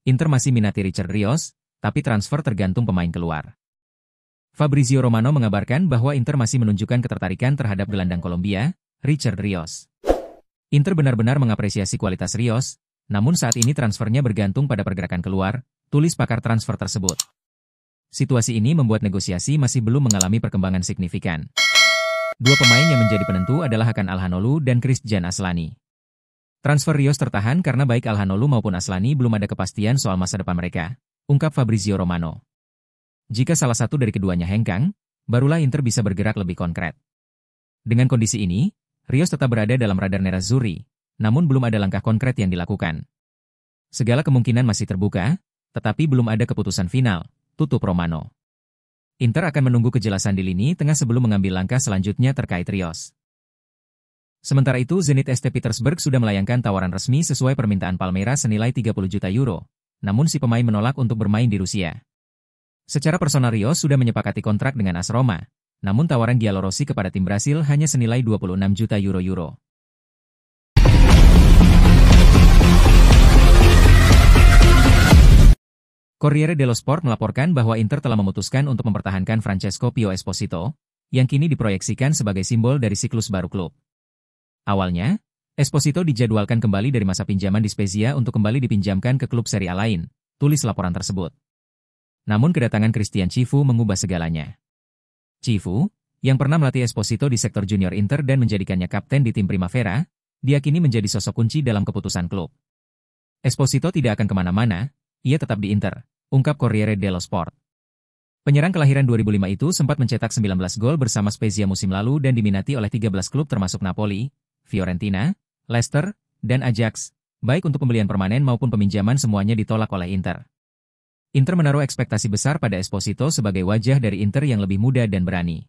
Inter masih minati Richard Rios, tapi transfer tergantung pemain keluar. Fabrizio Romano mengabarkan bahwa Inter masih menunjukkan ketertarikan terhadap gelandang Kolombia, Richard Rios. Inter benar-benar mengapresiasi kualitas Rios, namun saat ini transfernya bergantung pada pergerakan keluar, tulis pakar transfer tersebut. Situasi ini membuat negosiasi masih belum mengalami perkembangan signifikan. Dua pemain yang menjadi penentu adalah Hakan Alhanoglu dan Christian Aslani. Transfer Rios tertahan karena baik Alhanoglu maupun Aslani belum ada kepastian soal masa depan mereka, ungkap Fabrizio Romano. Jika salah satu dari keduanya hengkang, barulah Inter bisa bergerak lebih konkret. Dengan kondisi ini, Rios tetap berada dalam radar Nerazzurri, namun belum ada langkah konkret yang dilakukan. Segala kemungkinan masih terbuka, tetapi belum ada keputusan final, tutup Romano. Inter akan menunggu kejelasan di lini tengah sebelum mengambil langkah selanjutnya terkait Rios. Sementara itu, Zenit St. Petersburg sudah melayangkan tawaran resmi sesuai permintaan Palmeiras senilai 30 juta euro, namun si pemain menolak untuk bermain di Rusia. Secara personal Rios sudah menyepakati kontrak dengan AS Roma, namun tawaran Giallorossi kepada tim Brasil hanya senilai 26 juta euro. Corriere dello Sport melaporkan bahwa Inter telah memutuskan untuk mempertahankan Francesco Pio Esposito, yang kini diproyeksikan sebagai simbol dari siklus baru klub. Awalnya, Esposito dijadwalkan kembali dari masa pinjaman di Spezia untuk kembali dipinjamkan ke klub Serie A lain, tulis laporan tersebut. Namun kedatangan Christian Cifu mengubah segalanya. Cifu, yang pernah melatih Esposito di sektor junior Inter dan menjadikannya kapten di tim Primavera, diyakini menjadi sosok kunci dalam keputusan klub. Esposito tidak akan kemana-mana, ia tetap di Inter, ungkap Corriere dello Sport. Penyerang kelahiran 2005 itu sempat mencetak 19 gol bersama Spezia musim lalu dan diminati oleh 13 klub termasuk Napoli, Fiorentina, Leicester, dan Ajax, baik untuk pembelian permanen maupun peminjaman semuanya ditolak oleh Inter. Inter menaruh ekspektasi besar pada Esposito sebagai wajah dari Inter yang lebih muda dan berani.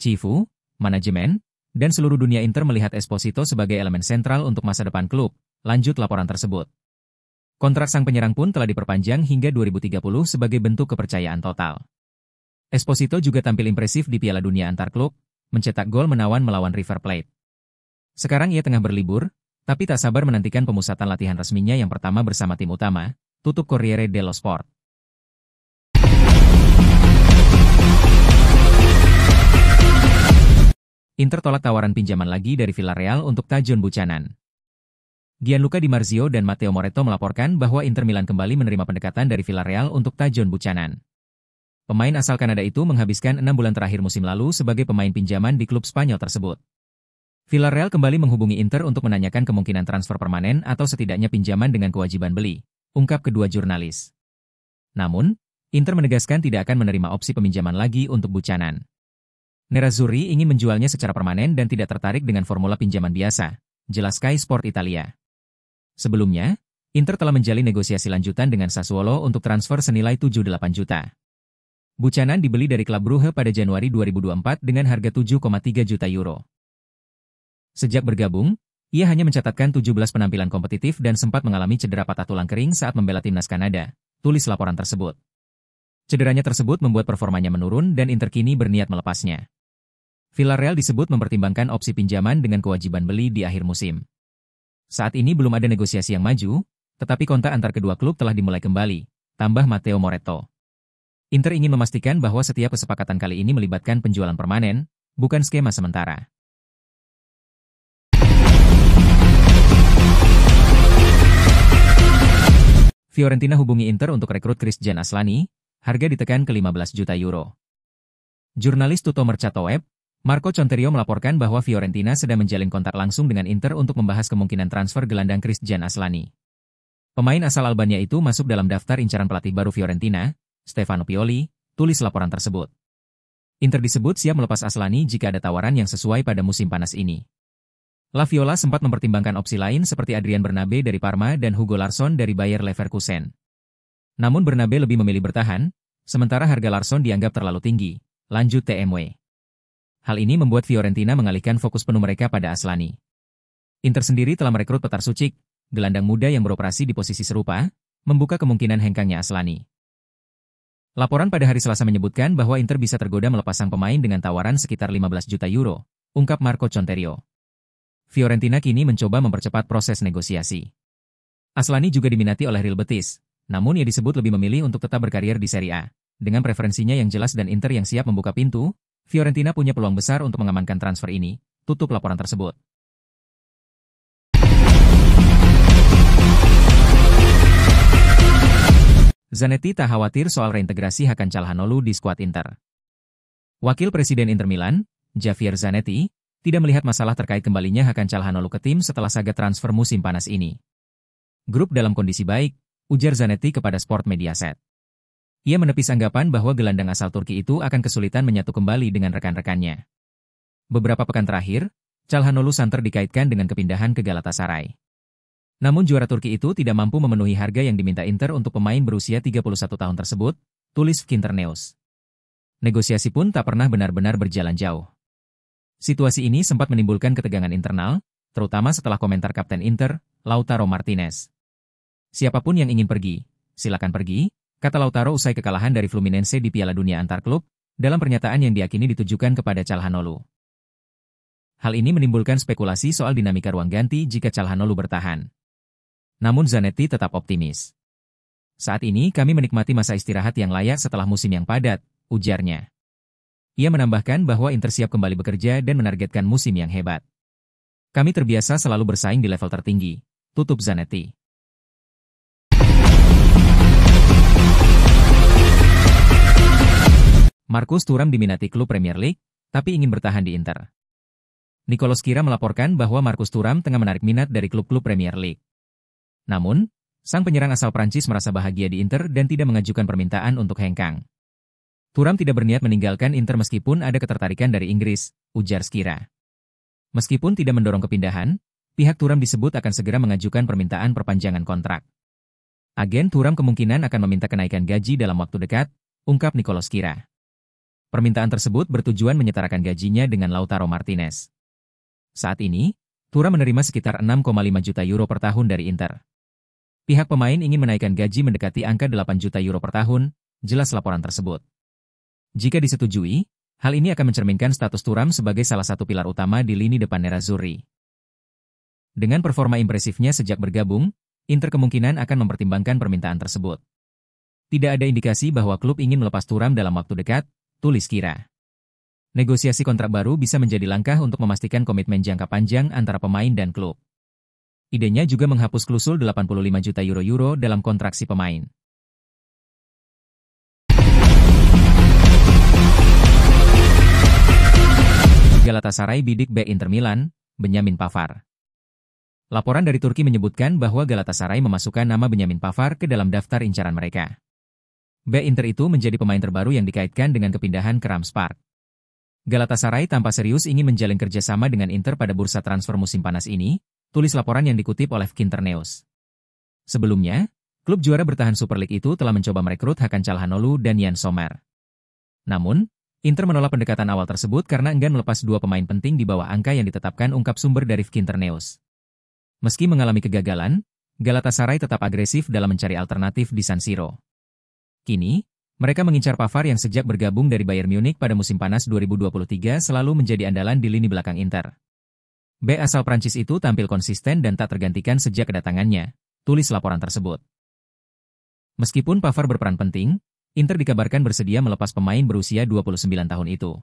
Cifu, manajemen, dan seluruh dunia Inter melihat Esposito sebagai elemen sentral untuk masa depan klub, lanjut laporan tersebut. Kontrak sang penyerang pun telah diperpanjang hingga 2030 sebagai bentuk kepercayaan total. Esposito juga tampil impresif di Piala Dunia antar klub, mencetak gol menawan melawan River Plate. Sekarang ia tengah berlibur, tapi tak sabar menantikan pemusatan latihan resminya yang pertama bersama tim utama, tutup Corriere dello Sport. Inter tolak tawaran pinjaman lagi dari Villarreal untuk Tajon Buchanan. Gianluca Di Marzio dan Matteo Moretto melaporkan bahwa Inter Milan kembali menerima pendekatan dari Villarreal untuk Tajon Buchanan. Pemain asal Kanada itu menghabiskan 6 bulan terakhir musim lalu sebagai pemain pinjaman di klub Spanyol tersebut. Villarreal kembali menghubungi Inter untuk menanyakan kemungkinan transfer permanen atau setidaknya pinjaman dengan kewajiban beli, ungkap kedua jurnalis. Namun, Inter menegaskan tidak akan menerima opsi peminjaman lagi untuk Buchanan. Nerazzurri ingin menjualnya secara permanen dan tidak tertarik dengan formula pinjaman biasa, jelas Sky Sport Italia. Sebelumnya, Inter telah menjalin negosiasi lanjutan dengan Sassuolo untuk transfer senilai 78 juta. Buchanan dibeli dari klub Brugge pada Januari 2024 dengan harga 7,3 juta euro. Sejak bergabung, ia hanya mencatatkan 17 penampilan kompetitif dan sempat mengalami cedera patah tulang kering saat membela timnas Kanada, tulis laporan tersebut. Cederanya tersebut membuat performanya menurun dan Inter kini berniat melepasnya. Villarreal disebut mempertimbangkan opsi pinjaman dengan kewajiban beli di akhir musim. Saat ini belum ada negosiasi yang maju, tetapi kontak antar kedua klub telah dimulai kembali, tambah Matteo Moretto. Inter ingin memastikan bahwa setiap kesepakatan kali ini melibatkan penjualan permanen, bukan skema sementara. Fiorentina hubungi Inter untuk rekrut Christian Aslani, harga ditekan ke 15 juta euro. Jurnalis Tutto Mercato Web, Marco Conterio melaporkan bahwa Fiorentina sedang menjalin kontak langsung dengan Inter untuk membahas kemungkinan transfer gelandang Christian Aslani. Pemain asal Albania itu masuk dalam daftar incaran pelatih baru Fiorentina, Stefano Pioli, tulis laporan tersebut. Inter disebut siap melepas Aslani jika ada tawaran yang sesuai pada musim panas ini. La Viola sempat mempertimbangkan opsi lain seperti Adrian Bernabe dari Parma dan Hugo Larsson dari Bayer Leverkusen. Namun Bernabe lebih memilih bertahan, sementara harga Larsson dianggap terlalu tinggi, lanjut TMW. Hal ini membuat Fiorentina mengalihkan fokus penuh mereka pada Aslani. Inter sendiri telah merekrut Petar Sucic, gelandang muda yang beroperasi di posisi serupa, membuka kemungkinan hengkangnya Aslani. Laporan pada hari Selasa menyebutkan bahwa Inter bisa tergoda melepas sang pemain dengan tawaran sekitar 15 juta euro, ungkap Marco Conterio. Fiorentina kini mencoba mempercepat proses negosiasi. Aslani juga diminati oleh Real Betis, namun ia disebut lebih memilih untuk tetap berkarir di Serie A. Dengan preferensinya yang jelas dan Inter yang siap membuka pintu, Fiorentina punya peluang besar untuk mengamankan transfer ini. Tutup laporan tersebut. Zanetti tak khawatir soal reintegrasi Hakan Calhanoglu di skuad Inter. Wakil Presiden Inter Milan, Javier Zanetti, tidak melihat masalah terkait kembalinya Hakan Calhanoglu ke tim setelah saga transfer musim panas ini. Grup dalam kondisi baik, ujar Zanetti kepada Sport Mediaset. Ia menepis anggapan bahwa gelandang asal Turki itu akan kesulitan menyatu kembali dengan rekan-rekannya. Beberapa pekan terakhir, Calhanoglu santer dikaitkan dengan kepindahan ke Galatasaray. Namun juara Turki itu tidak mampu memenuhi harga yang diminta Inter untuk pemain berusia 31 tahun tersebut, tulis Fkinternews. Negosiasi pun tak pernah benar-benar berjalan jauh. Situasi ini sempat menimbulkan ketegangan internal, terutama setelah komentar Kapten Inter, Lautaro Martinez. Siapapun yang ingin pergi, silakan pergi, kata Lautaro usai kekalahan dari Fluminense di Piala Dunia antar klub, dalam pernyataan yang diyakini ditujukan kepada Calhanoglu. Hal ini menimbulkan spekulasi soal dinamika ruang ganti jika Calhanoglu bertahan. Namun Zanetti tetap optimis. Saat ini kami menikmati masa istirahat yang layak setelah musim yang padat, ujarnya. Ia menambahkan bahwa Inter siap kembali bekerja dan menargetkan musim yang hebat. Kami terbiasa selalu bersaing di level tertinggi, tutup Zanetti. Marcus Thuram diminati klub Premier League, tapi ingin bertahan di Inter. Nicolas Kira melaporkan bahwa Marcus Thuram tengah menarik minat dari klub-klub Premier League. Namun, sang penyerang asal Prancis merasa bahagia di Inter dan tidak mengajukan permintaan untuk hengkang. Thuram tidak berniat meninggalkan Inter meskipun ada ketertarikan dari Inggris, ujar Kira. Meskipun tidak mendorong kepindahan, pihak Thuram disebut akan segera mengajukan permintaan perpanjangan kontrak. Agen Thuram kemungkinan akan meminta kenaikan gaji dalam waktu dekat, ungkap Nicolas Kira. Permintaan tersebut bertujuan menyetarakan gajinya dengan Lautaro Martinez. Saat ini, Thuram menerima sekitar 6,5 juta euro per tahun dari Inter. Pihak pemain ingin menaikkan gaji mendekati angka 8 juta euro per tahun, jelas laporan tersebut. Jika disetujui, hal ini akan mencerminkan status Thuram sebagai salah satu pilar utama di lini depan Nerazzurri. Dengan performa impresifnya sejak bergabung, Inter kemungkinan akan mempertimbangkan permintaan tersebut. Tidak ada indikasi bahwa klub ingin melepas Thuram dalam waktu dekat, tulis Kira. Negosiasi kontrak baru bisa menjadi langkah untuk memastikan komitmen jangka panjang antara pemain dan klub. Idenya juga menghapus klausul 85 juta euro dalam kontrak si pemain. Galatasaray bidik bek Inter Milan, Benyamin Pavard. Laporan dari Turki menyebutkan bahwa Galatasaray memasukkan nama Benyamin Pavard ke dalam daftar incaran mereka. Bek Inter itu menjadi pemain terbaru yang dikaitkan dengan kepindahan ke Rams Park. Galatasaray tanpa serius ingin menjalin kerjasama dengan Inter pada bursa transfer musim panas ini, tulis laporan yang dikutip oleh Fkinternews. Sebelumnya, klub juara bertahan Super League itu telah mencoba merekrut Hakan Calhanoglu dan Yann Sommer. Namun, Inter menolak pendekatan awal tersebut karena enggan melepas dua pemain penting di bawah angka yang ditetapkan, ungkap sumber dari Fkinternews. Meski mengalami kegagalan, Galatasaray tetap agresif dalam mencari alternatif di San Siro. Kini, mereka mengincar Pavard yang sejak bergabung dari Bayern Munich pada musim panas 2023 selalu menjadi andalan di lini belakang Inter. Bek asal Prancis itu tampil konsisten dan tak tergantikan sejak kedatangannya, tulis laporan tersebut. Meskipun Pavard berperan penting, Inter dikabarkan bersedia melepas pemain berusia 29 tahun itu.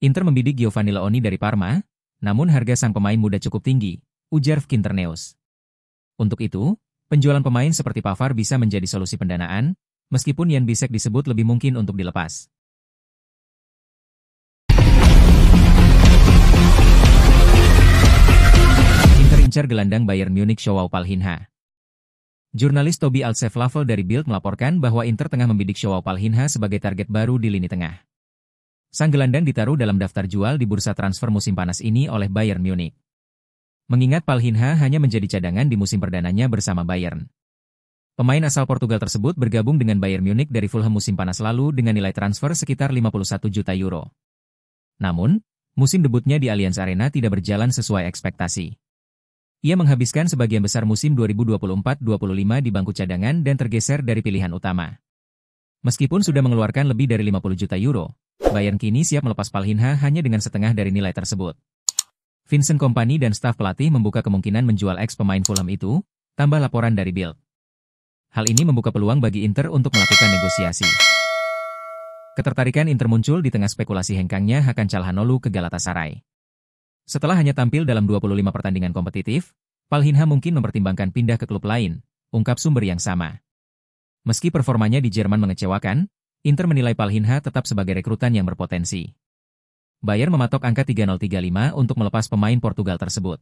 Inter membidik Giovanni Leoni dari Parma, namun harga sang pemain muda cukup tinggi, ujar Fkinternews. Untuk itu, penjualan pemain seperti Pavard bisa menjadi solusi pendanaan, meskipun Jan Bisek disebut lebih mungkin untuk dilepas. Inter incar gelandang Bayern Munich Joao Palhinha. Jurnalis Toby Altseflavel dari Bild melaporkan bahwa Inter tengah membidik Joao Palhinha sebagai target baru di lini tengah. Sang gelandang ditaruh dalam daftar jual di bursa transfer musim panas ini oleh Bayern Munich. Mengingat Palhinha hanya menjadi cadangan di musim perdananya bersama Bayern. Pemain asal Portugal tersebut bergabung dengan Bayern Munich dari Fulham musim panas lalu dengan nilai transfer sekitar 51 juta euro. Namun, musim debutnya di Allianz Arena tidak berjalan sesuai ekspektasi. Ia menghabiskan sebagian besar musim 2024-25 di bangku cadangan dan tergeser dari pilihan utama. Meskipun sudah mengeluarkan lebih dari 50 juta euro, Bayern kini siap melepas Palhinha hanya dengan setengah dari nilai tersebut. Vincent Kompany dan staf pelatih membuka kemungkinan menjual ex pemain Fulham itu, tambah laporan dari Bild. Hal ini membuka peluang bagi Inter untuk melakukan negosiasi. Ketertarikan Inter muncul di tengah spekulasi hengkangnya Hakan Calhanoglu ke Galatasaray. Setelah hanya tampil dalam 25 pertandingan kompetitif, Palhinha mungkin mempertimbangkan pindah ke klub lain, ungkap sumber yang sama. Meski performanya di Jerman mengecewakan, Inter menilai Palhinha tetap sebagai rekrutan yang berpotensi. Bayer mematok angka 3035 untuk melepas pemain Portugal tersebut.